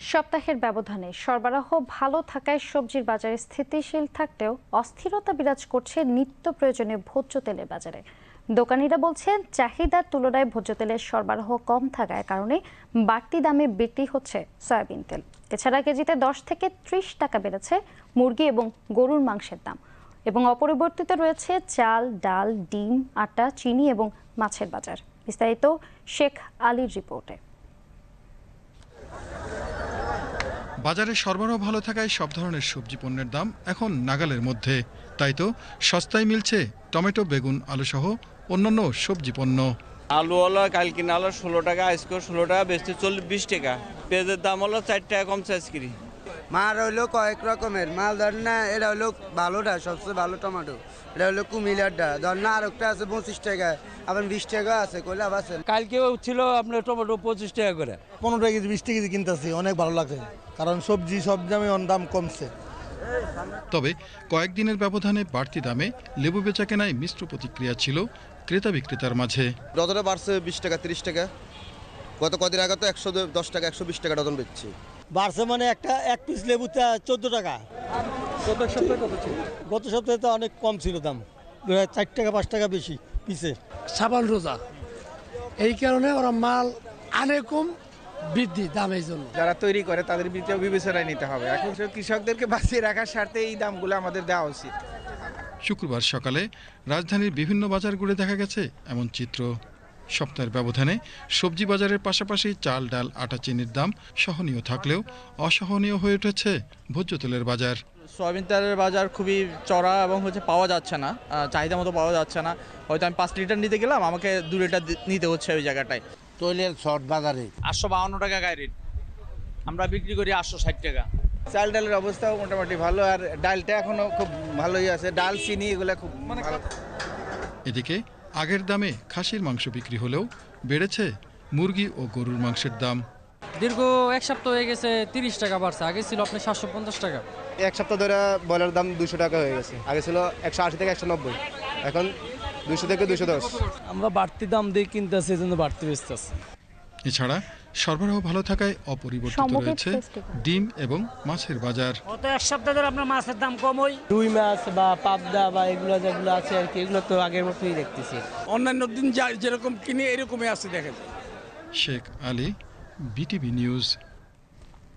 সপ্তাহের ব্যবধানে সরবরাহ ভালো থাকায় সবজির বাজারে স্থিতিশীল থাকলেও অস্থিরতা বিরাজ করছে নিত্য প্রয়োজনীয় ভোজ্য তেলের বাজারে। দোকানিরা বলছেন চাহিদার তুলনায় ভোজ্য তেলের সরবরাহ কম থাকার কারণে বাড়তি দামে বিক্রি হচ্ছে সয়াবিন তেল। এছাড়া কেজিতে 10 থেকে 30 টাকা বেড়েছে মুরগি এবং গরুর মাংসের দাম, এবং অপরিবর্তিত রয়েছে চাল, ডাল, ডিম, আটা, চিনি এবং মাছের বাজার। বিস্তারিত শেখ আলীর রিপোর্টে। বাজারে সরবরাহ ভালো থাকায় সব ধরনের সবজি পণ্যের দাম এখন নাগালের মধ্যে। তাই তো সস্তায় মিলছে টমেটো, বেগুন, আলু সহ অন্যান্য সবজি পণ্য। আলু হলো কাল কিনা হলো 16 টাকা, আজকে 16 টাকা, বেচতে 20 টাকা। পেঁয়াজের দাম হলো 4 টাকা কমছে আজকে। মাল হইলো কয়েক রকমের মাল, ধর না এটা হলো ভালোটা, সবচেয়ে ভালো টমেটো, এটা হলো কুমিল্লারটা, ধর না আর একটা আছে 25 টাকা, আবার 20 টাকা আছে, কইলাভ আছে। কালকেও ছিল আপনার টমেটো 25 টাকা করে, 15 কেজি 20 কেজি কিনতেছি, অনেক ভালো লাগছে কারণ সবজি সব দামে দাম কমছে। তবে কয়েকদিনের ব্যবধানে বাড়তি দামে লেবু বেচা কেনায় মিশ্র প্রতিক্রিয়া ছিল ক্রেতা বিক্রেতার মাঝে। ডজনে বাড়ছে 20 টাকা 30 টাকা, গত কদিন আগে তো 110 টাকা 120 টাকা ডজন বেচছি। বাড়ছে মানে এক পিস লেবুতে 14 টাকা। গত সপ্তাহে তো অনেক কম ছিল দাম, 4 টাকা 5 টাকা বেশি পিসে। সাবান রোজা, এই কারণে ওরা মাল আনে কম, বৃদ্ধি দামের জন্য। যারা তৈরি করে তাদের বিবেচনায় নিতে হবে। এখন কৃষকদেরকে বাঁচিয়ে রাখার স্বার্থে এই দামগুলো আমাদের দেওয়া উচিত। শুক্রবার সকালে রাজধানীর বিভিন্ন বাজার ঘুরে দেখা গেছে এমন চিত্র। সপ্তাহের ব্যবধানে সবজি বাজারের পাশাপাশি চাল, ডাল, আটা, চিনির দাম সহনীয় থাকলেও অসহনীয় হয়ে উঠেছে ভোজ্য তেলের বাজার। সয়াবিন তেলের বাজার খুবই চড়া এবং পাওয়া যাচ্ছে না, চাহিদা মতো পাওয়া যাচ্ছে না। হয়তো আমি 5 লিটার নিতে গেলাম, আমাকে 2 লিটার নিতে হচ্ছে ওই জায়গাটায়। তৈলের শর্ট বাজারে 852 টাকা গায়ে রেট, আমরা বিক্রি করি 860 টাকা। চাল ডালের অবস্থাও মোটামুটি ভালো, আর ডালটা এখনো খুব ভালোই আছে। ডাল, চিনি এগুলো খুব ভালো। এদিকে আগের দামে খাসির মাংস বিক্রি হলেও বেড়েছে মুরগি ও গরুর মাংসের দাম। দীর্ঘ এক সপ্তাহ হয়ে গেছে 30 টাকা বাড়ছে, আগে ছিল আপনার 750 টাকা। এক সপ্তাহ ধরে ব্রয়লার দাম 200 টাকা হয়ে গেছে, আগে ছিল 180 থেকে 190, এখন 200 থেকে 210। আমরা বাড়তি দাম দিয়ে কিনতেছি, এজন্য বাড়তি বেচতেছি। এছাড়া সরবরাহ ভালো থাকায় অপরিবর্তিত রয়েছে ডিম এবং মাছের বাজার। গত এক সপ্তাহ ধরে আপনার মাছের দাম কমই। রুই মাছ বা পাবদা বা এগুলো যেগুলো আছে আর কি, এগুলো তো আগের মতোই দেখতেছি। অন্যান্য দিন যেরকম কিনে এরকমই আছে দেখা যায়। Sheikh Ali, BTV news.